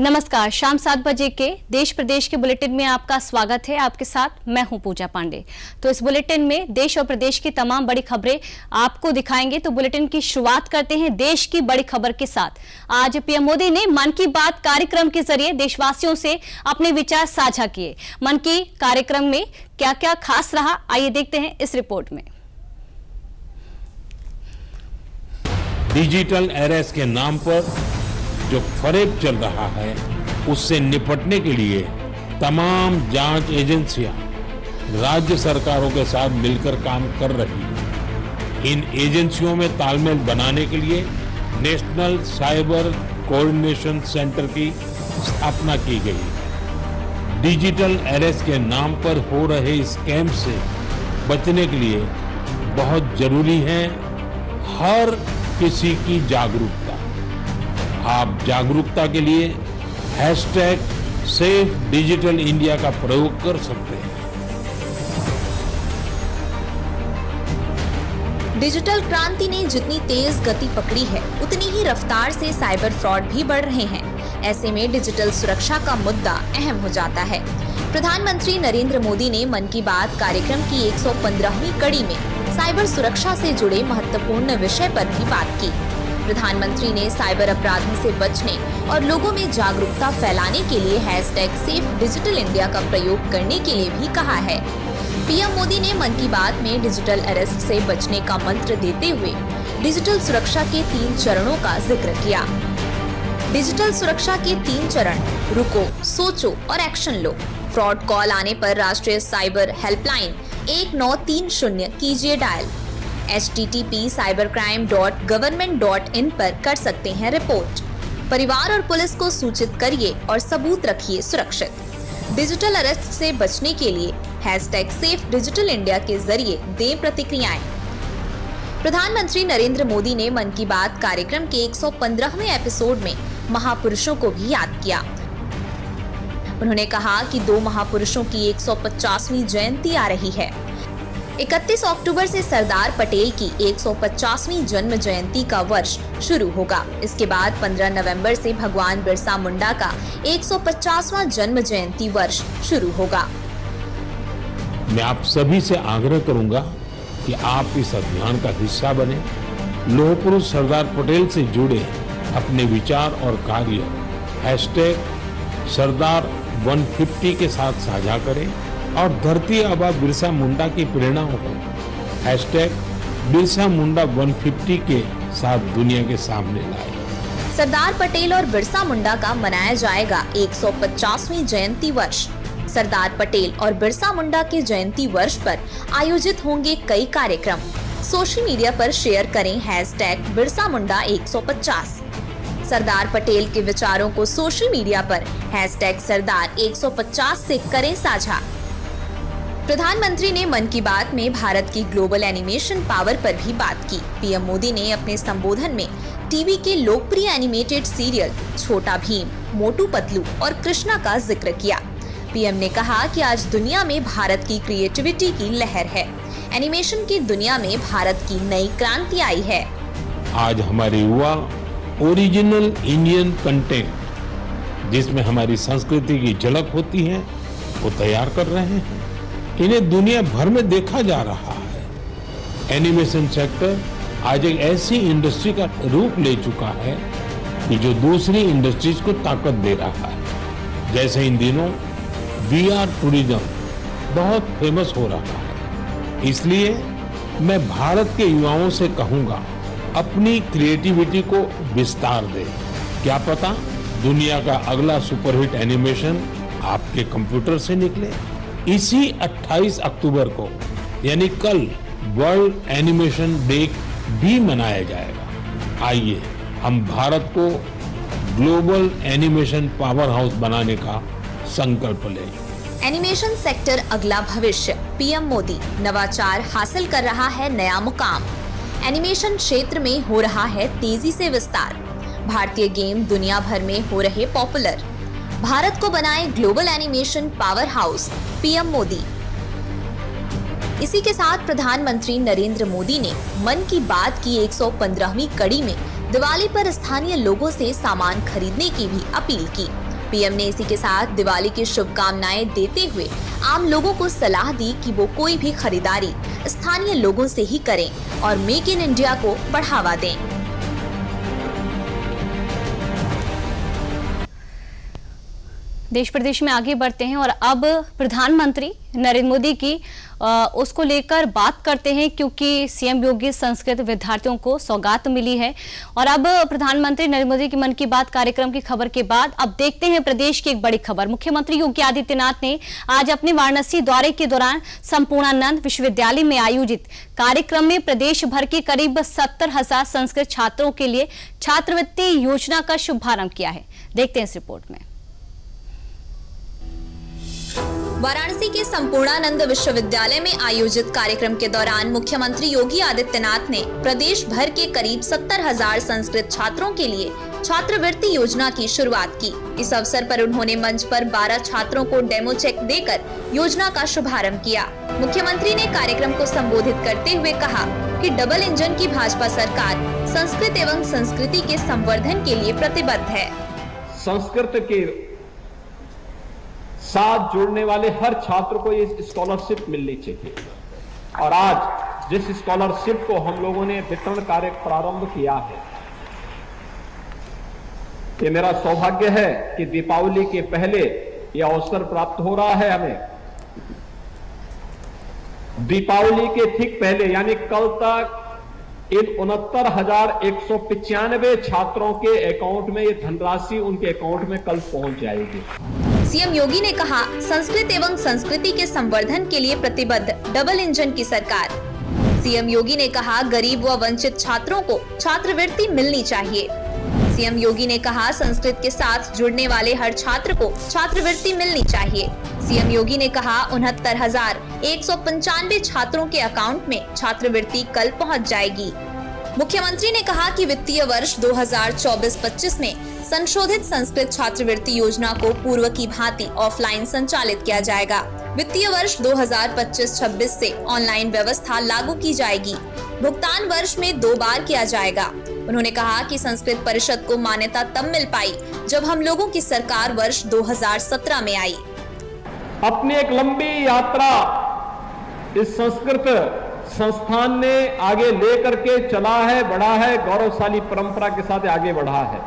नमस्कार। शाम 7 बजे के देश प्रदेश के बुलेटिन में आपका स्वागत है। आपके साथ मैं हूं पूजा पांडे। तो इस बुलेटिन में देश और प्रदेश की तमाम बड़ी खबरें आपको दिखाएंगे। तो बुलेटिन की शुरुआत करते हैं देश की बड़ी खबर के साथ। आज पीएम मोदी ने मन की बात कार्यक्रम के जरिए देशवासियों से अपने विचार साझा किए। मन की कार्यक्रम में क्या क्या खास रहा, आइए देखते हैं इस रिपोर्ट में। डिजिटल अरेस्ट के नाम पर जो फरेब चल रहा है उससे निपटने के लिए तमाम जांच एजेंसियां राज्य सरकारों के साथ मिलकर काम कर रही हैं। इन एजेंसियों में तालमेल बनाने के लिए नेशनल साइबर कोऑर्डिनेशन सेंटर की स्थापना की गई है। डिजिटल अरेस्ट के नाम पर हो रहे स्कैम से बचने के लिए बहुत जरूरी है हर किसी की जागरूकता। आप जागरूकता के लिए #सेफ डिजिटल इंडिया का प्रयोग कर सकते हैं। डिजिटल क्रांति ने जितनी तेज गति पकड़ी है, उतनी ही रफ्तार से साइबर फ्रॉड भी बढ़ रहे हैं। ऐसे में डिजिटल सुरक्षा का मुद्दा अहम हो जाता है। प्रधानमंत्री नरेंद्र मोदी ने मन की बात कार्यक्रम की 115वीं कड़ी में साइबर सुरक्षा से जुड़े महत्वपूर्ण विषय पर भी बात की। प्रधानमंत्री ने साइबर अपराधों से बचने और लोगों में जागरूकता फैलाने के लिए #सेफ डिजिटल इंडिया का प्रयोग करने के लिए भी कहा है। पीएम मोदी ने मन की बात में डिजिटल अरेस्ट से बचने का मंत्र देते हुए डिजिटल सुरक्षा के 3 चरणों का जिक्र किया। डिजिटल सुरक्षा के 3 चरण: रुको, सोचो और एक्शन लो। फ्रॉड कॉल आने पर राष्ट्रीय साइबर हेल्पलाइन 1930 कीजिए डायल। http://cybercrime.government.in पर कर सकते हैं रिपोर्ट। परिवार और पुलिस को सूचित करिए और सबूत रखिए सुरक्षित। डिजिटल अरेस्ट से बचने के लिए #सेफ डिजिटल इंडिया के जरिए दें प्रतिक्रियाएं। प्रधानमंत्री नरेंद्र मोदी ने मन की बात कार्यक्रम के 115वें एपिसोड में महापुरुषों को भी याद किया। उन्होंने कहा कि 2 महापुरुषों की 150वीं जयंती आ रही है। 31 अक्टूबर से सरदार पटेल की 150वीं जन्म जयंती का वर्ष शुरू होगा। इसके बाद 15 नवंबर से भगवान बिरसा मुंडा का 150वां जन्म जयंती वर्ष शुरू होगा। मैं आप सभी से आग्रह करूंगा कि आप इस अभियान का हिस्सा बने। लौह पुरुष सरदार पटेल से जुड़े अपने विचार और कार्य #सरदार 150 के साथ साझा करें और धरती आबा बिरसा मुंडा की प्रेरणाओं को #बिरसा मुंडा 150 के साथ दुनिया के सामने लाए। सरदार पटेल और बिरसा मुंडा का मनाया जाएगा 150वीं जयंती वर्ष। सरदार पटेल और बिरसा मुंडा के जयंती वर्ष पर आयोजित होंगे कई कार्यक्रम। सोशल मीडिया पर शेयर करें #बिरसा मुंडा 150। सरदार पटेल के विचारों को सोशल मीडिया पर #सरदार 150 से करें साझा। प्रधानमंत्री ने मन की बात में भारत की ग्लोबल एनिमेशन पावर पर भी बात की। पीएम मोदी ने अपने संबोधन में टीवी के लोकप्रिय एनिमेटेड सीरियल छोटा भीम, मोटू पतलू और कृष्णा का जिक्र किया। पीएम ने कहा कि आज दुनिया में भारत की क्रिएटिविटी की लहर है। एनिमेशन की दुनिया में भारत की नई क्रांति आई है। आज हमारे युवा ओरिजिनल इंडियन कंटेंट, जिसमें हमारी संस्कृति की झलक होती है, वो तैयार कर रहे हैं। इन्हें दुनिया भर में देखा जा रहा है। एनिमेशन सेक्टर आज एक ऐसी इंडस्ट्री का रूप ले चुका है कि जो दूसरी इंडस्ट्रीज को ताकत दे रहा है। जैसे इन दिनों VR टूरिज्म बहुत फेमस हो रहा है। इसलिए मैं भारत के युवाओं से कहूंगा, अपनी क्रिएटिविटी को विस्तार दें। क्या पता दुनिया का अगला सुपरहिट एनिमेशन आपके कंप्यूटर से निकले। इसी 28 अक्टूबर को यानी कल वर्ल्ड एनिमेशन डे भी मनाया जाएगा। आइए हम भारत को ग्लोबल एनिमेशन पावर हाउस बनाने का संकल्प लें। एनिमेशन सेक्टर अगला भविष्य। पीएम मोदी। नवाचार हासिल कर रहा है नया मुकाम। एनिमेशन क्षेत्र में हो रहा है तेजी से विस्तार। भारतीय गेम दुनिया भर में हो रहे पॉपुलर। भारत को बनाए global animation power house. PM Modi. इसी के साथ प्रधानमंत्री नरेंद्र मोदी ने मन की बात की 115वीं कड़ी में दिवाली पर स्थानीय लोगों से सामान खरीदने की भी अपील की। पीएम ने इसी के साथ दिवाली की शुभकामनाएं देते हुए आम लोगों को सलाह दी कि वो कोई भी खरीदारी स्थानीय लोगों से ही करें और मेक इन इंडिया को बढ़ावा दें। देश प्रदेश में आगे बढ़ते हैं और अब प्रधानमंत्री नरेंद्र मोदी की उसको लेकर बात करते हैं, क्योंकि सीएम योगी संस्कृत विद्यार्थियों को सौगात मिली है। और अब प्रधानमंत्री नरेंद्र मोदी की मन की बात कार्यक्रम की खबर के बाद अब देखते हैं प्रदेश की एक बड़ी खबर। मुख्यमंत्री योगी आदित्यनाथ ने आज अपने वाराणसी दौरे के दौरान संपूर्णानंद विश्वविद्यालय में आयोजित कार्यक्रम में प्रदेश भर के करीब 70,000 संस्कृत छात्रों के लिए छात्रवृत्ति योजना का शुभारंभ किया है। देखते हैं इस रिपोर्ट में। वाराणसी के संपूर्णानंद विश्वविद्यालय में आयोजित कार्यक्रम के दौरान मुख्यमंत्री योगी आदित्यनाथ ने प्रदेश भर के करीब 70,000 संस्कृत छात्रों के लिए छात्रवृत्ति योजना की शुरुआत की। इस अवसर पर उन्होंने मंच पर 12 छात्रों को डेमो चेक देकर योजना का शुभारंभ किया। मुख्यमंत्री ने कार्यक्रम को संबोधित करते हुए कहा कि डबल इंजन की भाजपा सरकार संस्कृत एवं संस्कृति के संवर्धन के लिए प्रतिबद्ध है। संस्कृत के साथ जुड़ने वाले हर छात्र को ये स्कॉलरशिप मिलनी चाहिए और आज जिस स्कॉलरशिप को हम लोगों ने वितरण कार्य प्रारंभ किया है, ये मेरा सौभाग्य है कि दीपावली के पहले यह अवसर प्राप्त हो रहा है हमें। दीपावली के ठीक पहले यानी कल तक इन 69,195 छात्रों के अकाउंट में ये धनराशि उनके अकाउंट में कल पहुंच जाएगी। सीएम योगी ने कहा, संस्कृत एवं संस्कृति के संवर्धन के लिए प्रतिबद्ध डबल इंजन की सरकार। सीएम योगी ने कहा, गरीब व वंचित छात्रों को छात्रवृत्ति मिलनी चाहिए। सीएम योगी ने कहा, संस्कृत के साथ जुड़ने वाले हर छात्र को छात्रवृत्ति मिलनी चाहिए। सीएम योगी ने कहा, 69,195 छात्रों के अकाउंट में छात्रवृत्ति कल पहुंच जाएगी। मुख्यमंत्री ने कहा कि वित्तीय वर्ष 2024-25 में संशोधित संस्कृत छात्रवृत्ति योजना को पूर्व की भांति ऑफलाइन संचालित किया जाएगा। वित्तीय वर्ष 2025-26 से ऑनलाइन व्यवस्था लागू की जाएगी। भुगतान वर्ष में 2 बार किया जाएगा। उन्होंने कहा कि संस्कृत परिषद को मान्यता तब मिल पाई जब हम लोगों की सरकार वर्ष 2017 में आई। अपनी एक लंबी यात्रा इस संस्कृत संस्थान ने आगे लेकर के चला है, बढ़ा है, गौरवशाली परंपरा के साथ आगे बढ़ा है।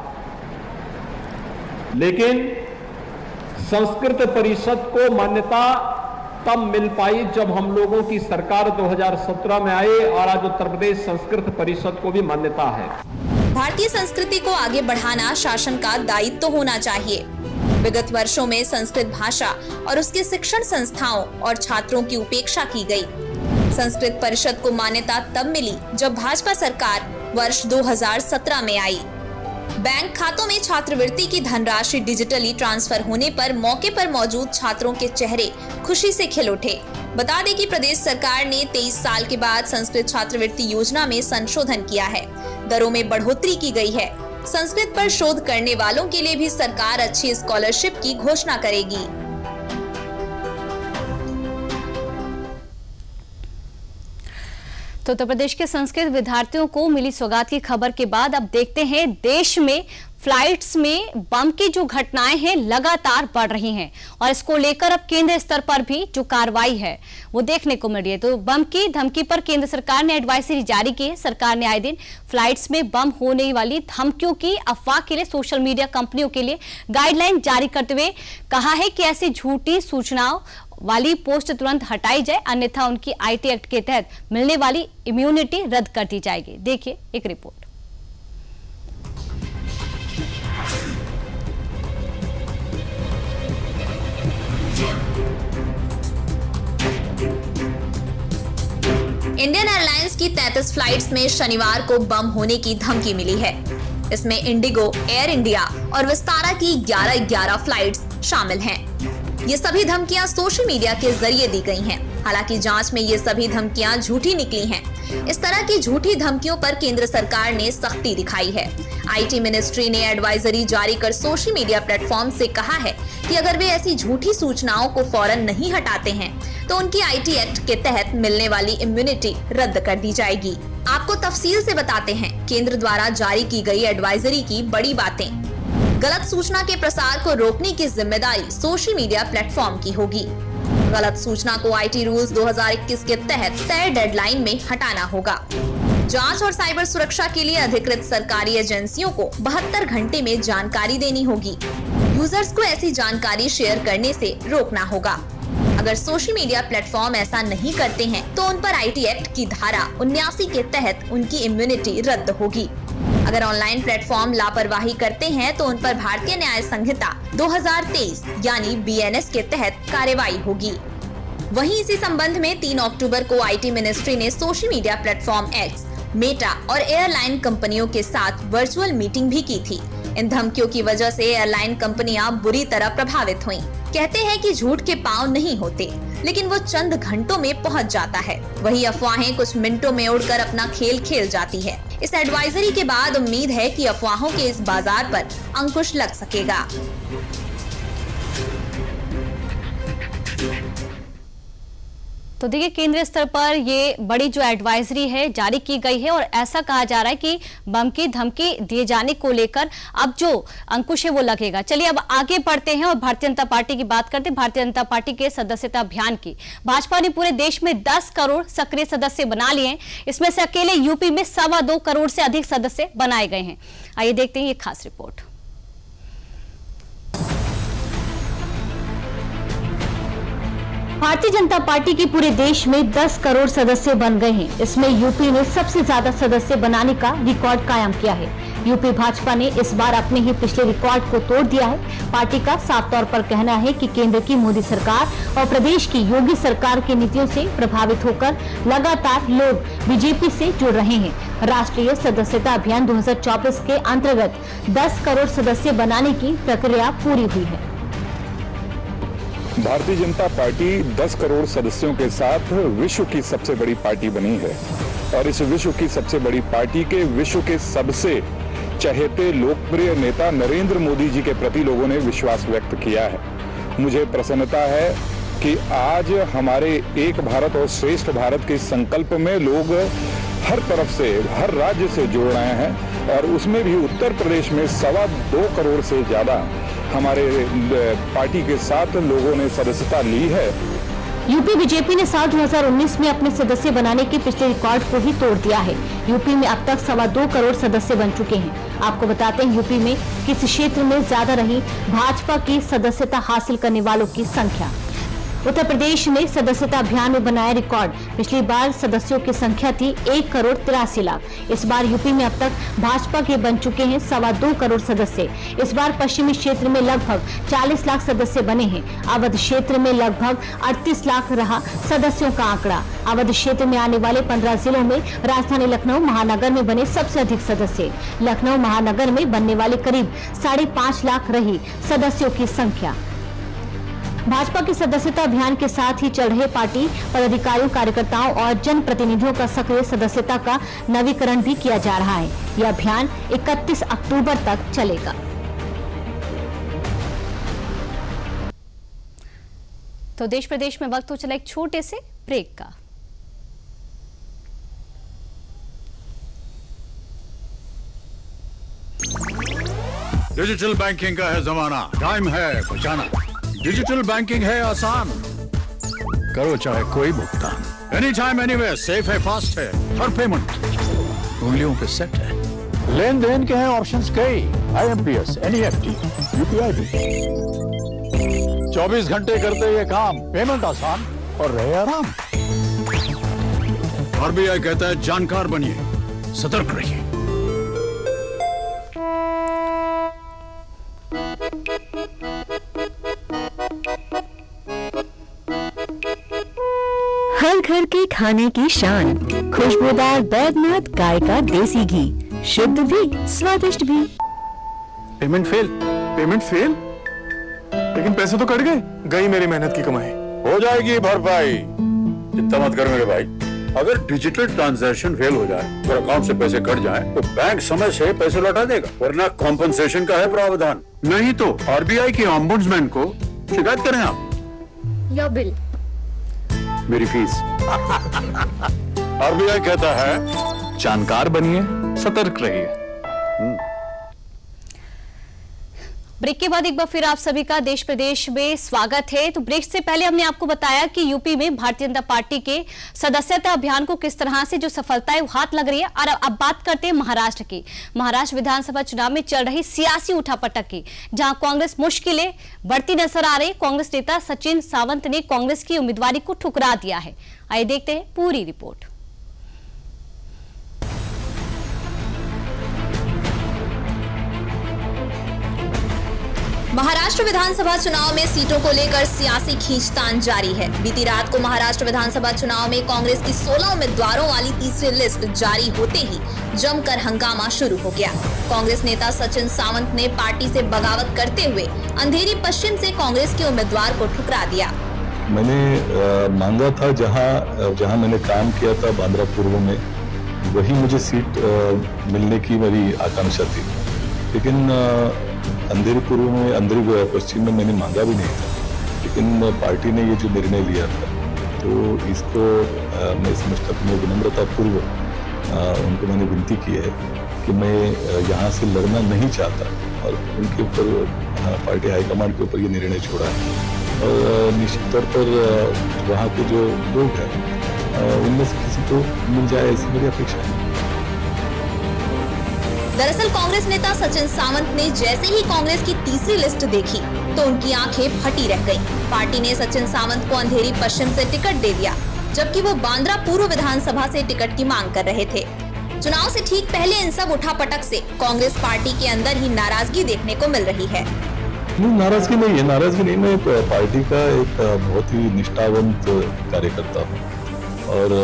लेकिन संस्कृत परिषद को मान्यता तब मिल पाई जब हम लोगों की सरकार 2017 में आई और आज उत्तर प्रदेश संस्कृत परिषद को भी मान्यता है। भारतीय संस्कृति को आगे बढ़ाना शासन का दायित्व तो होना चाहिए। विगत वर्षों में संस्कृत भाषा और उसके शिक्षण संस्थाओं और छात्रों की उपेक्षा की गई। संस्कृत परिषद को मान्यता तब मिली जब भाजपा सरकार वर्ष 2017 में आई। बैंक खातों में छात्रवृत्ति की धनराशि डिजिटली ट्रांसफर होने पर मौके पर मौजूद छात्रों के चेहरे खुशी से खिल उठे। बता दें कि प्रदेश सरकार ने 23 साल के बाद संस्कृत छात्रवृत्ति योजना में संशोधन किया है। दरों में बढ़ोतरी की गई है। संस्कृत पर शोध करने वालों के लिए भी सरकार अच्छी स्कॉलरशिप की घोषणा करेगी। तो उत्तर प्रदेश के संस्कृत विद्यार्थियों को मिली सौगात की खबर के बाद अब देखते हैं देश में फ्लाइट्स में बम की जो घटनाएं हैं लगातार बढ़ रही हैं और इसको लेकर अब केंद्र स्तर पर भी जो कार्रवाई है वो देखने को मिल रही है। तो बम की धमकी पर केंद्र सरकार ने एडवाइजरी जारी की है। सरकार ने आए दिन फ्लाइट्स में बम होने वाली धमकियों की अफवाह के लिए सोशल मीडिया कंपनियों के लिए गाइडलाइन जारी करते हुए कहा है कि ऐसी झूठी सूचनाओं वाली पोस्ट तुरंत हटाई जाए, अन्यथा उनकी आईटी एक्ट के तहत मिलने वाली इम्यूनिटी रद्द कर दी जाएगी। देखिए एक रिपोर्ट। इंडियन एयरलाइंस की 33 फ्लाइट्स में शनिवार को बम होने की धमकी मिली है। इसमें इंडिगो, एयर इंडिया और विस्तारा की 11 फ्लाइट्स शामिल हैं। ये सभी धमकियां सोशल मीडिया के जरिए दी गई हैं। हालांकि जांच में ये सभी धमकियां झूठी निकली हैं। इस तरह की झूठी धमकियों पर केंद्र सरकार ने सख्ती दिखाई है। आईटी मिनिस्ट्री ने एडवाइजरी जारी कर सोशल मीडिया प्लेटफॉर्म से कहा है कि अगर वे ऐसी झूठी सूचनाओं को फौरन नहीं हटाते हैं तो उनकी आईटी एक्ट के तहत मिलने वाली इम्यूनिटी रद्द कर दी जाएगी। आपको तफसील से बताते हैं केंद्र द्वारा जारी की गई एडवाइजरी की बड़ी बातें। गलत सूचना के प्रसार को रोकने की जिम्मेदारी सोशल मीडिया प्लेटफॉर्म की होगी। गलत सूचना को आईटी रूल्स 2021 के तहत तय डेडलाइन में हटाना होगा। जांच और साइबर सुरक्षा के लिए अधिकृत सरकारी एजेंसियों को 72 घंटे में जानकारी देनी होगी। यूजर्स को ऐसी जानकारी शेयर करने से रोकना होगा। अगर सोशल मीडिया प्लेटफॉर्म ऐसा नहीं करते हैं तो उन पर आईटी एक्ट की धारा 79 के तहत उनकी इम्यूनिटी रद्द होगी। अगर ऑनलाइन प्लेटफॉर्म लापरवाही करते हैं तो उन पर भारतीय न्याय संहिता 2023 यानी बीएनएस के तहत कार्रवाई होगी। वहीं इसी संबंध में 3 अक्टूबर को आईटी मिनिस्ट्री ने social media platform x, Meta और एयरलाइन कंपनियों के साथ वर्चुअल मीटिंग भी की थी। इन धमकियों की वजह से एयरलाइन कंपनियां बुरी तरह प्रभावित हुईं। कहते हैं कि झूठ के पांव नहीं होते, लेकिन वो चंद घंटों में पहुंच जाता है। वही अफवाहें कुछ मिनटों में उड़कर अपना खेल खेल जाती है। इस एडवाइजरी के बाद उम्मीद है कि अफवाहों के इस बाजार पर अंकुश लग सकेगा। तो देखिए, केंद्रीय स्तर पर ये बड़ी जो एडवाइजरी है जारी की गई है और ऐसा कहा जा रहा है कि बम की धमकी दिए जाने को लेकर अब जो अंकुश है वो लगेगा। चलिए अब आगे बढ़ते हैं और भारतीय जनता पार्टी की बात करते हैं। भारतीय जनता पार्टी के सदस्यता अभियान की भाजपा ने पूरे देश में 10 करोड़ सक्रिय सदस्य बना लिए हैं। इसमें से अकेले यूपी में 2.25 करोड़ से अधिक सदस्य बनाए गए हैं। आइए देखते हैं ये खास रिपोर्ट। भारतीय जनता पार्टी के पूरे देश में 10 करोड़ सदस्य बन गए हैं। इसमें यूपी ने सबसे ज्यादा सदस्य बनाने का रिकॉर्ड कायम किया है। यूपी भाजपा ने इस बार अपने ही पिछले रिकॉर्ड को तोड़ दिया है। पार्टी का साफ तौर पर कहना है कि केंद्र की मोदी सरकार और प्रदेश की योगी सरकार की नीतियों से प्रभावित होकर लगातार लोग बीजेपी से जुड़ रहे हैं। राष्ट्रीय सदस्यता अभियान 2024 के अंतर्गत 10 करोड़ सदस्य बनाने की प्रक्रिया पूरी हुई है। भारतीय जनता पार्टी 10 करोड़ सदस्यों के साथ विश्व की सबसे बड़ी पार्टी बनी है और इस विश्व की सबसे बड़ी पार्टी के विश्व के सबसे चहेते लोकप्रिय नेता नरेंद्र मोदी जी के प्रति लोगों ने विश्वास व्यक्त किया है। मुझे प्रसन्नता है कि आज हमारे एक भारत और श्रेष्ठ भारत के संकल्प में लोग हर तरफ से, हर राज्य से जुड़ रहे हैं और उसमें भी उत्तर प्रदेश में 2.25 करोड़ से ज्यादा हमारे पार्टी के साथ लोगों ने सदस्यता ली है। यूपी बीजेपी ने साल 2019 में अपने सदस्य बनाने के पिछले रिकॉर्ड को ही तोड़ दिया है। यूपी में अब तक 2.25 करोड़ सदस्य बन चुके हैं। आपको बताते हैं यूपी में किस क्षेत्र में ज्यादा रही भाजपा की सदस्यता हासिल करने वालों की संख्या। उत्तर प्रदेश ने सदस्यता अभियान में बनाया रिकॉर्ड। पिछली बार सदस्यों की संख्या थी 1 करोड़ 83 लाख। इस बार यूपी में अब तक भाजपा के बन चुके हैं 2.25 करोड़ सदस्य। इस बार पश्चिमी क्षेत्र में लगभग 40 लाख सदस्य बने हैं। अवध क्षेत्र में लगभग 38 लाख रहा सदस्यों का आंकड़ा। अवध क्षेत्र में आने वाले 15 जिलों में राजधानी लखनऊ महानगर में बने सबसे अधिक सदस्य। लखनऊ महानगर में बनने वाले करीब 5.5 लाख रही सदस्यों की संख्या। भाजपा के सदस्यता अभियान के साथ ही चल रहे पार्टी पदाधिकारियों, कार्यकर्ताओं और जनप्रतिनिधियों का सक्रिय सदस्यता का नवीकरण भी किया जा रहा है। यह अभियान 31 अक्टूबर तक चलेगा। तो देश प्रदेश में वक्त हो चला एक छोटे से ब्रेक का। डिजिटल बैंकिंग का है जमाना, टाइम है बचाना। डिजिटल बैंकिंग है आसान, करो चाहे कोई भुगतान, एनी टाइम एनीवेयर, सेफ है, फास्ट है, हर पेमेंट उंगलियों पे सेट है। लेन देन के हैं ऑप्शंस कई, IMPS, NEFT, UPI भी। 24 घंटे करते ये काम, पेमेंट आसान और रहे आराम। RBI कहता है जानकार बनिए, सतर्क रहिए। हर घर के खाने की शान, खुशबूदार बैद्यनाथ गाय का देसी घी, शुद्ध भी स्वादिष्ट भी। पेमेंट फेल, लेकिन पैसे तो कट गए, गई मेरी मेहनत की कमाई। हो जाएगी भरपाई, चिंता मत कर मेरे भाई। अगर डिजिटल ट्रांजैक्शन फेल हो जाए और अकाउंट से पैसे कट जाए तो बैंक समय से पैसे लौटा देगा, वरना कॉम्पनसेशन का है प्रावधान। नहीं तो RBI के ऑम्बुड्समैन को शिकायत करें आप। योर बिल, मेरी फीस। RBI कहता है जानकार बनिए, सतर्क रहिए। ब्रेक के बाद एक बार फिर आप सभी का देश प्रदेश में स्वागत है। तो ब्रेक से पहले हमने आपको बताया कि यूपी में भारतीय जनता पार्टी के सदस्यता अभियान को किस तरह से जो सफलता है वो हाथ लग रही है। और अब बात करते हैं महाराष्ट्र की। महाराष्ट्र विधानसभा चुनाव में चल रही सियासी उठापटक की, जहां कांग्रेस मुश्किलें बढ़ती नजर आ रही। कांग्रेस नेता सचिन सावंत ने कांग्रेस की उम्मीदवारी को ठुकरा दिया है। आइए देखते हैं पूरी रिपोर्ट। महाराष्ट्र विधानसभा चुनाव में सीटों को लेकर सियासी खींचतान जारी है। बीती रात को महाराष्ट्र विधानसभा चुनाव में कांग्रेस की 16 उम्मीदवारों वाली तीसरी लिस्ट जारी होते ही जमकर हंगामा शुरू हो गया। कांग्रेस नेता सचिन सावंत ने पार्टी से बगावत करते हुए अंधेरी पश्चिम से कांग्रेस के उम्मीदवार को ठुकरा दिया। मैंने मांगा था जहां मैंने काम किया था बांद्रा पूर्व में, वही मुझे सीट मिलने की मेरी आकांक्षा थी, लेकिन अंधेरी पूर्व में, अंधेरी पश्चिम में मैंने मांगा भी नहीं था। लेकिन पार्टी ने ये जो निर्णय लिया था, तो इसको मैं समझता हूँ, मैं विनम्रतापूर्व उनको मैंने विनती की है कि मैं यहाँ से लड़ना नहीं चाहता, और उनके ऊपर पार्टी हाईकमांड के ऊपर ये निर्णय छोड़ा है। और निश्चित तौर पर वहाँ के जो लोग हैं उनमें से किसी को मिल जाए, ऐसी मेरी अपेक्षा है। दरअसल कांग्रेस नेता सचिन सावंत ने जैसे ही कांग्रेस की तीसरी लिस्ट देखी तो उनकी आंखें फटी रह गईं। पार्टी ने सचिन सावंत को अंधेरी पश्चिम से टिकट दे दिया, जबकि वो बांद्रा पूर्व विधानसभा से टिकट की मांग कर रहे थे। चुनाव से ठीक पहले इन सब उठापटक से कांग्रेस पार्टी के अंदर ही नाराजगी देखने को मिल रही है। नाराजगी नहीं है, नाराजगी नहीं। मैं पार्टी का एक बहुत ही निष्ठावंत कार्यकर्ता हूँ, और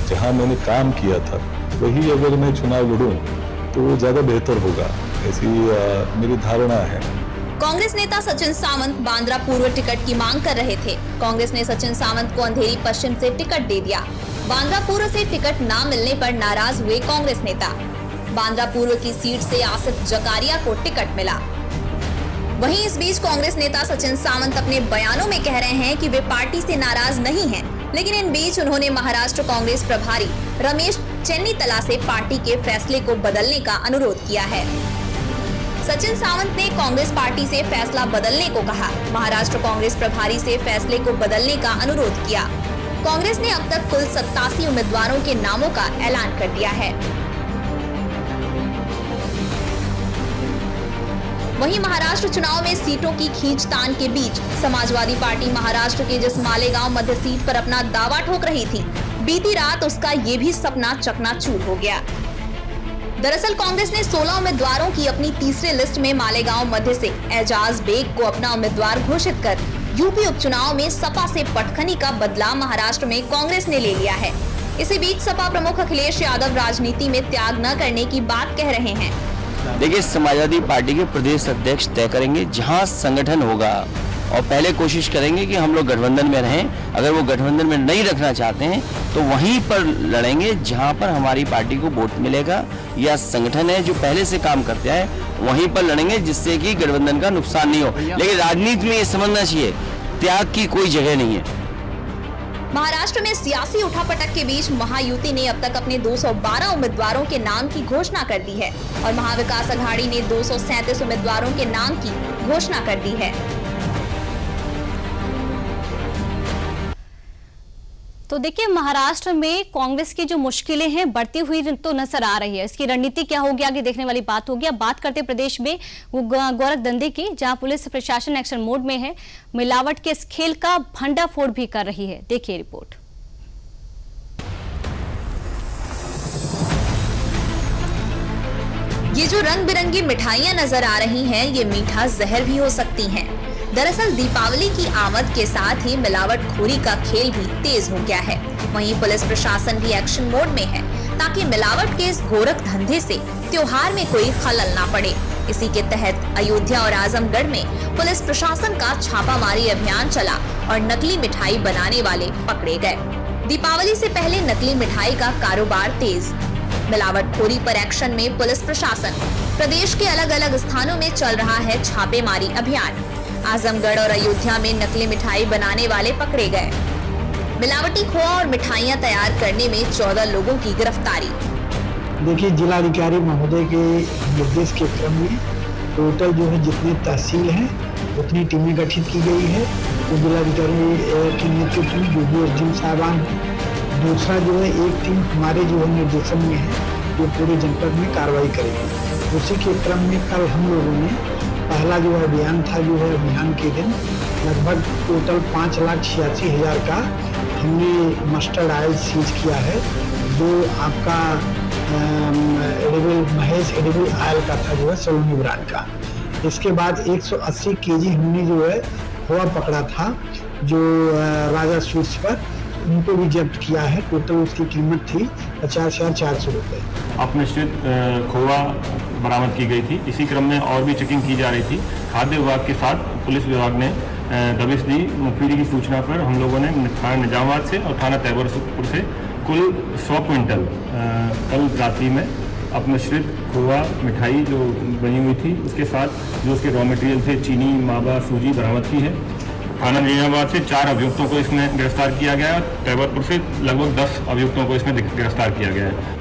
जहाँ मैंने काम किया था वही अगर मैं चुनाव लड़ूं तो ज्यादा बेहतर होगा, ऐसी मेरी धारणा है। कांग्रेस नेता सचिन सावंत बांद्रा पूर्व टिकट की मांग कर रहे थे। कांग्रेस ने सचिन सावंत को अंधेरी पश्चिम से टिकट दे दिया। बांद्रा पूर्व से टिकट न मिलने पर नाराज हुए कांग्रेस नेता। बांद्रा पूर्व की सीट से आसिफ जकारिया को टिकट मिला। वहीं इस बीच कांग्रेस नेता सचिन सावंत अपने बयानों में कह रहे हैं कि वे पार्टी से नाराज नहीं हैं, लेकिन इन बीच उन्होंने महाराष्ट्र कांग्रेस प्रभारी रमेश चेन्नीतला से पार्टी के फैसले को बदलने का अनुरोध किया है। सचिन सावंत ने कांग्रेस पार्टी से फैसला बदलने को कहा। महाराष्ट्र कांग्रेस प्रभारी से फैसले को बदलने का अनुरोध किया। कांग्रेस ने अब तक कुल 87 उम्मीदवारों के नामों का ऐलान कर दिया है। वहीं महाराष्ट्र चुनाव में सीटों की खींचतान के बीच समाजवादी पार्टी महाराष्ट्र के जिस मालेगांव मध्य सीट पर अपना दावा ठोक रही थी, बीती रात उसका ये भी सपना चकनाचूर हो गया। दरअसल कांग्रेस ने 16 उम्मीदवारों की अपनी तीसरे लिस्ट में मालेगांव मध्य से एजाज बेग को अपना उम्मीदवार घोषित कर यूपी उपचुनाव में सपा से पटखनी का बदला महाराष्ट्र में कांग्रेस ने ले लिया है। इसी बीच सपा प्रमुख अखिलेश यादव राजनीति में त्याग न करने की बात कह रहे हैं। देखिए, समाजवादी पार्टी के प्रदेश अध्यक्ष तय करेंगे जहां संगठन होगा, और पहले कोशिश करेंगे कि हम लोग गठबंधन में रहें। अगर वो गठबंधन में नहीं रखना चाहते हैं तो वहीं पर लड़ेंगे जहां पर हमारी पार्टी को वोट मिलेगा, या संगठन है जो पहले से काम करते हैं वहीं पर लड़ेंगे, जिससे कि गठबंधन का नुकसान नहीं हो। लेकिन राजनीति में ये समझना चाहिए, त्याग की कोई जगह नहीं है। महाराष्ट्र में सियासी उठापटक के बीच महायुति ने अब तक अपने 212 उम्मीदवारों के नाम की घोषणा कर दी है, और महाविकास अघाड़ी ने 237 उम्मीदवारों के नाम की घोषणा कर दी है। तो देखिए, महाराष्ट्र में कांग्रेस की जो मुश्किलें हैं बढ़ती हुई तो नजर आ रही है। इसकी रणनीति क्या होगी आगे देखने वाली बात होगी। अब बात करते प्रदेश में गोरख धंधे की, जहां पुलिस प्रशासन एक्शन मोड में है, मिलावट के इस खेल का भंडाफोड़ भी कर रही है। देखिए रिपोर्ट। ये जो रंग बिरंगी मिठाइयां नजर आ रही हैं, ये मीठा जहर भी हो सकती हैं। दरअसल दीपावली की आमद के साथ ही मिलावटखोरी का खेल भी तेज हो गया है। वहीं पुलिस प्रशासन भी एक्शन मोड में है, ताकि मिलावट के इस गोरख धंधे से त्योहार में कोई खलल ना पड़े। इसी के तहत अयोध्या और आजमगढ़ में पुलिस प्रशासन का छापामारी अभियान चला और नकली मिठाई बनाने वाले पकड़े गए। दीपावली से पहले नकली मिठाई का कारोबार तेज। मिलावटखोरी पर एक्शन में पुलिस प्रशासन। प्रदेश के अलग अलग स्थानों में चल रहा है छापेमारी अभियान। आजमगढ़ और अयोध्या में नकली मिठाई बनाने वाले पकड़े गए। मिलावटी खोआ और मिठाइयां तैयार करने में 14 लोगों की गिरफ्तारी। देखिए, जिलाधिकारी महोदय के निर्देश के क्रम में टोटल जो है जितने तहसील हैं उतनी टीमें गठित की गई है, तो जिलाधिकारी के नेतृत्व में जो भी एसडीएम साहबान हैं। दूसरा जो है एक टीम हमारे जो है निर्देशन में है जो पूरे जनपद में कार्रवाई करेगी। उसी के क्रम में कल हम लोगों ने पहला जो अभियान था, जो है अभियान के दिन लगभग टोटल 5,86,000 का हमने मस्टर्ड ऑयल सीज किया है, जो आपका महेश एडिबल ऑयल का था, जो है सलोनी ब्रांड का। इसके बाद 180 केजी हमने जो है खोआ पकड़ा था, जो राजा स्वीट्स पर, उनको भी जब्त किया है। टोटल उसकी कीमत थी 50,400 रुपये। अपमिश्रित खोआ बरामद की गई थी। इसी क्रम में और भी चेकिंग की जा रही थी। खाद्य विभाग के साथ पुलिस विभाग ने दबिश दी। मुखबिरी की सूचना पर हम लोगों ने थाना निजामाबाद से और थाना तैयबपुर से कुल 100 क्विंटल कल रात्रि में अपमिश्रित खोआ मिठाई जो बनी हुई थी, उसके साथ जो उसके रॉ मटेरियल थे चीनी, मावा, सूजी बरामद की है। थाना निजामाबाद से 4 अभियुक्तों को इसमें गिरफ्तार किया गया है। तैयबपुर से लगभग 10 अभियुक्तों को इसमें गिरफ्तार किया गया है।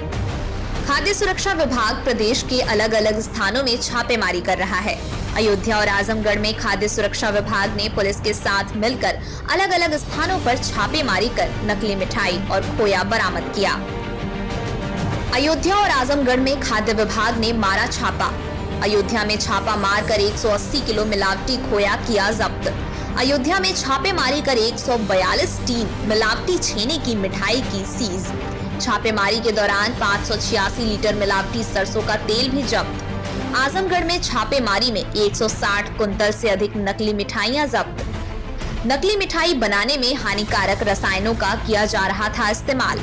खाद्य सुरक्षा विभाग प्रदेश के अलग अलग स्थानों में छापेमारी कर रहा है। अयोध्या और आजमगढ़ में खाद्य सुरक्षा विभाग ने पुलिस के साथ मिलकर अलग अलग स्थानों पर छापेमारी कर नकली मिठाई और खोया बरामद किया। अयोध्या और आजमगढ़ में खाद्य विभाग ने मारा छापा। अयोध्या में छापा मारकर 180 किलो मिलावटी खोया किया जब्त। अयोध्या में छापेमारी कर 142 टीन मिलावटी छेने की मिठाई की सीज। छापेमारी के दौरान 586 लीटर मिलावटी सरसों का तेल भी जब्त। आजमगढ़ में छापेमारी में 160 कुंतल से अधिक नकली मिठाइयां जब्त। नकली मिठाई बनाने में हानिकारक रसायनों का किया जा रहा था इस्तेमाल।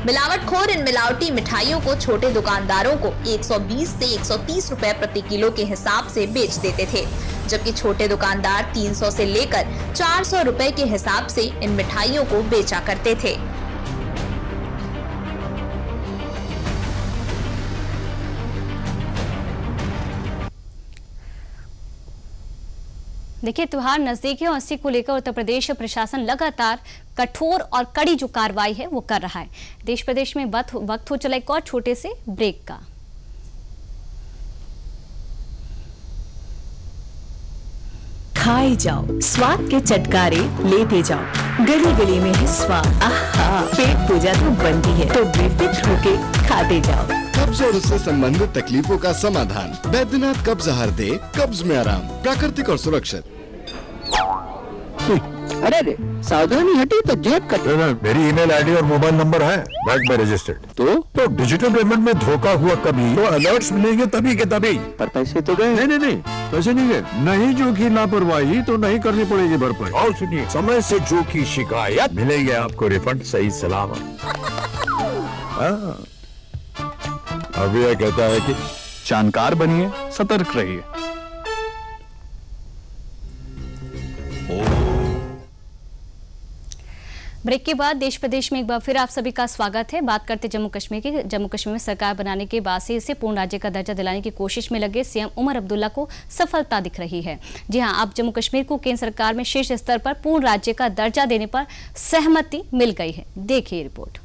मिलावटखोर इन मिलावटी मिठाइयों को छोटे दुकानदारों को 120 से 130 रुपए प्रति किलो के हिसाब से बेच देते थे, जबकि छोटे दुकानदार 300 से लेकर 400 रुपए के हिसाब से इन मिठाइयों को बेचा करते थे। देखिए, त्योहार नजदीक है और इसी को लेकर उत्तर प्रदेश प्रशासन लगातार कठोर और कड़ी जो कार्रवाई है वो कर रहा है। देश प्रदेश में वक्त हो चला एक और छोटे से ब्रेक का। खाए जाओ, स्वाद के चटकारे लेते जाओ, गली गली में है स्वाद। आहा, पेट पूजा तो बनती है, तो बेफिक्र होके खाते जाओ। कब्ज और उससे संबंधित तकलीफों का समाधान, बैद्यनाथ कब्ज आहार दे, कब्ज में आराम, प्राकृतिक और सुरक्षित। अरे सावधानी हटी तो जेब कट। मेरी ईमेल आईडी और मोबाइल नंबर है बैंक में रजिस्टर्ड। तो डिजिटल पेमेंट में धोखा हुआ कभी तो अलर्ट्स मिलेंगे तभी के तभी। पर पैसे तो गए। नहीं, पैसे नहीं गए। नहीं जो की लापरवाही तो नहीं करनी पड़ेगी भरपाई। और सुनिए, समय से जो की शिकायत मिलेगी आपको रिफंड सही सलामत। अभी यह कहता है कि जानकार बनिए, सतर्क रहिए। ब्रेक के बाद देश प्रदेश में एक बार फिर आप सभी का स्वागत है। बात करते जम्मू कश्मीर की। जम्मू कश्मीर में सरकार बनाने के बाद से इसे पूर्ण राज्य का दर्जा दिलाने की कोशिश में लगे सीएम उमर अब्दुल्ला को सफलता दिख रही है। जी हां, अब जम्मू कश्मीर को केंद्र सरकार में शीर्ष स्तर पर पूर्ण राज्य का दर्जा देने पर सहमति मिल गई है। देखिए रिपोर्ट।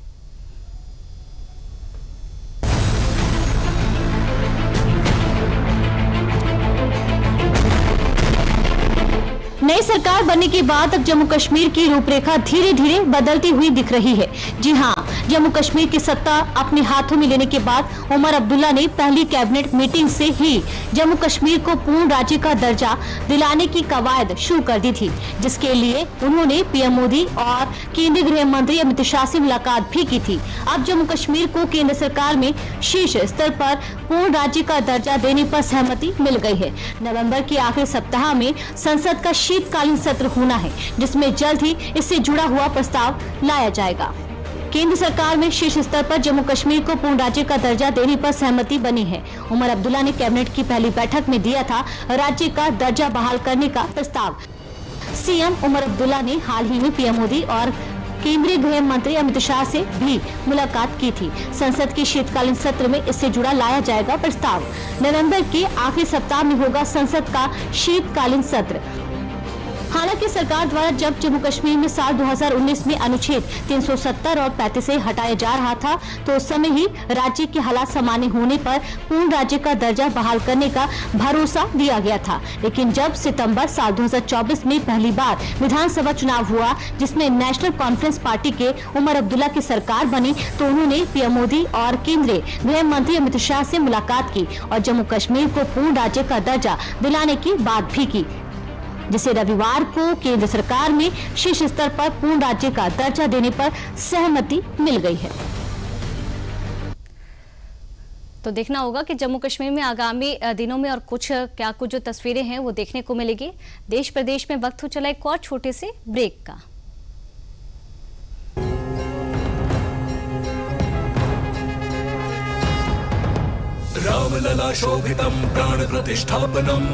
नई सरकार बनने के बाद अब जम्मू कश्मीर की रूपरेखा धीरे धीरे बदलती हुई दिख रही है। जी हां, जम्मू कश्मीर की सत्ता अपने हाथों में लेने के बाद उमर अब्दुल्ला ने पहली कैबिनेट मीटिंग से ही जम्मू कश्मीर को पूर्ण राज्य का दर्जा दिलाने की कवायद शुरू कर दी थी, जिसके लिए उन्होंने पीएम मोदी और केंद्रीय गृह मंत्री अमित शाह से मुलाकात भी की थी। अब जम्मू कश्मीर को केंद्र सरकार में शीर्ष स्तर पर पूर्ण राज्य का दर्जा देने पर सहमति मिल गई है। नवंबर के आखिरी सप्ताह में संसद का शीतकालीन सत्र होना है, जिसमें जल्द ही इससे जुड़ा हुआ प्रस्ताव लाया जाएगा। केंद्र सरकार में शीर्ष स्तर पर जम्मू कश्मीर को पूर्ण राज्य का दर्जा देने पर सहमति बनी है। उमर अब्दुल्ला ने कैबिनेट की पहली बैठक में दिया था राज्य का दर्जा बहाल करने का प्रस्ताव। सीएम उमर अब्दुल्ला ने हाल ही में पीएम मोदी और केंद्रीय गृह मंत्री अमित शाह से भी मुलाकात की थी। संसद के शीतकालीन सत्र में इससे जुड़ा लाया जाएगा प्रस्ताव। नवंबर के आखिरी सप्ताह में होगा संसद का शीतकालीन सत्र। हालांकि सरकार द्वारा जब जम्मू कश्मीर में साल 2019 में अनुच्छेद 370 और 35 से हटाया जा रहा था तो उस समय ही राज्य के हालात सामान्य होने पर पूर्ण राज्य का दर्जा बहाल करने का भरोसा दिया गया था। लेकिन जब सितंबर साल 2024 में पहली बार विधानसभा चुनाव हुआ जिसमें नेशनल कॉन्फ्रेंस पार्टी के उमर अब्दुल्ला की सरकार बनी तो उन्होंने पीएम मोदी और केंद्रीय गृह मंत्री अमित शाह से मुलाकात की और जम्मू कश्मीर को पूर्ण राज्य का दर्जा दिलाने की बात भी की, जिसे रविवार को केंद्र सरकार में शीर्ष स्तर पर पूर्ण राज्य का दर्जा देने पर सहमति मिल गई है। तो देखना होगा कि जम्मू कश्मीर में आगामी दिनों में और कुछ जो तस्वीरें हैं वो देखने को मिलेगी। देश प्रदेश में वक्त हो चला एक और छोटे से ब्रेक का। रामलला शोभितं प्राण प्रतिष्ठापनम्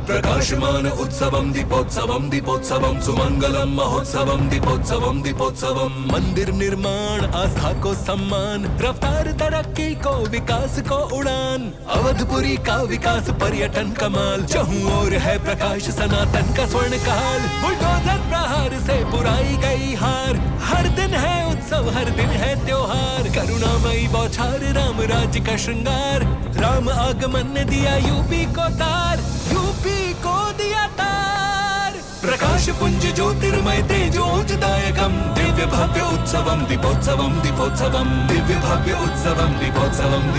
प्रकाशमान उत्सवं दीपोत्सवं सुमंगलम महोत्सवम दीपोत्सवम मंदिर निर्माण आस्था को सम्मान रफ्तार तरक्की को विकास को उड़ान अवधपुरी का विकास पर्यटन कमाल जहूं और है प्रकाश सनातन का स्वर्ण काल बुलडोजर प्रहार से बुराई गई हार हर दिन है उत्सव हर दिन है त्योहार करुणामयी बौछार राम राज्य का श्रृंगार राम आगमन ने दिया यूपी को तार यूपी को दिया तार प्रकाश पुंज ज्योतिर्मय तेजोजदायकम दिव्य भव्य उत्सवम दीपोत्सवम दिव्य भव्य उत्सवम दीपोत्सवम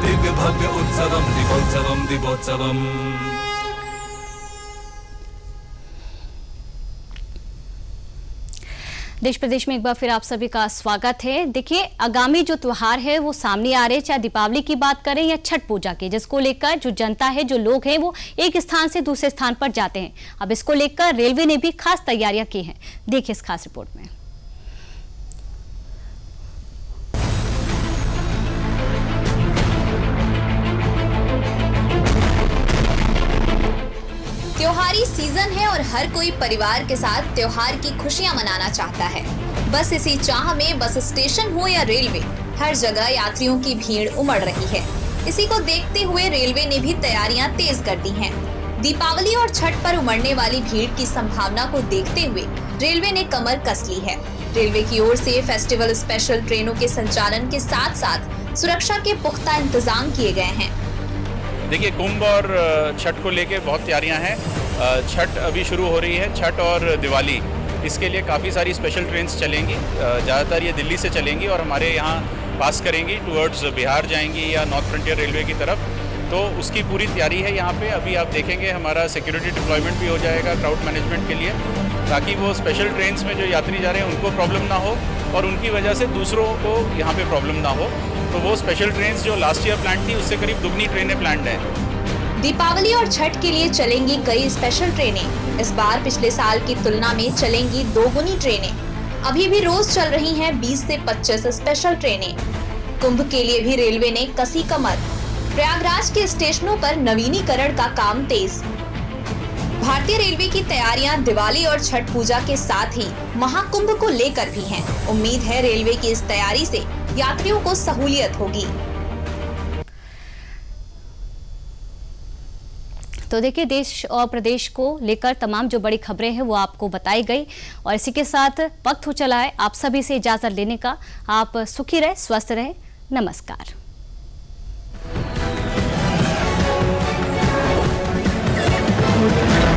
दिव्य भव्य उत्सवम दीपोत्सवम। देश प्रदेश में एक बार फिर आप सभी का स्वागत है। देखिए, आगामी जो त्योहार है वो सामने आ रहे, चाहे दीपावली की बात करें या छठ पूजा की, जिसको लेकर जो जनता है, जो लोग हैं, वो एक स्थान से दूसरे स्थान पर जाते हैं। अब इसको लेकर रेलवे ने भी खास तैयारियां की हैं। देखिए इस खास रिपोर्ट में। त्योहारी सीजन है और हर कोई परिवार के साथ त्योहार की खुशियां मनाना चाहता है। बस इसी चाह में बस स्टेशन हो या रेलवे, हर जगह यात्रियों की भीड़ उमड़ रही है। इसी को देखते हुए रेलवे ने भी तैयारियां तेज कर दी हैं। दीपावली और छठ पर उमड़ने वाली भीड़ की संभावना को देखते हुए रेलवे ने कमर कस ली है। रेलवे की ओर से फेस्टिवल स्पेशल ट्रेनों के संचालन के साथ साथ सुरक्षा के पुख्ता इंतजाम किए गए हैं। देखिए, कुंभ और छठ को लेके बहुत तैयारियां हैं। छठ अभी शुरू हो रही है, छठ और दिवाली, इसके लिए काफ़ी सारी स्पेशल ट्रेन्स चलेंगी। ज़्यादातर ये दिल्ली से चलेंगी और हमारे यहाँ पास करेंगी, टुवर्ड्स बिहार जाएंगी या नॉर्थ फ्रंटियर रेलवे की तरफ। तो उसकी पूरी तैयारी है यहाँ पे। अभी आप देखेंगे हमारा सिक्योरिटी डिप्लॉयमेंट भी हो जाएगा क्राउड मैनेजमेंट के लिए, ताकि वो स्पेशल ट्रेन्स में जो यात्री जा रहे हैं उनको प्रॉब्लम ना हो और उनकी वजह से दूसरों को यहाँ पे प्रॉब्लम ना हो। तो वो स्पेशल ट्रेन्स जो लास्ट ईयर प्लान थी उससे करीब दुगनी ट्रेनें प्लान्ड हैं। दीपावली और छठ के लिए चलेंगी कई स्पेशल ट्रेनें। इस बार पिछले साल की तुलना में चलेंगी दोगुनी ट्रेनें। अभी भी रोज चल रही हैं 20 से 25 स्पेशल ट्रेनें। कुंभ के लिए भी रेलवे ने कसी कमर। प्रयागराज के स्टेशनों पर नवीनीकरण का काम तेज। भारतीय रेलवे की तैयारियां दिवाली और छठ पूजा के साथ ही महाकुंभ को लेकर भी हैं। उम्मीद है रेलवे की इस तैयारी से यात्रियों को सहूलियत होगी। तो देखिए, देश और प्रदेश को लेकर तमाम जो बड़ी खबरें हैं वो आपको बताई गई और इसी के साथ वक्त हो चला है आप सभी से इजाजत लेने का। आप सुखी रहे, स्वस्थ रहे। नमस्कार। Thank you.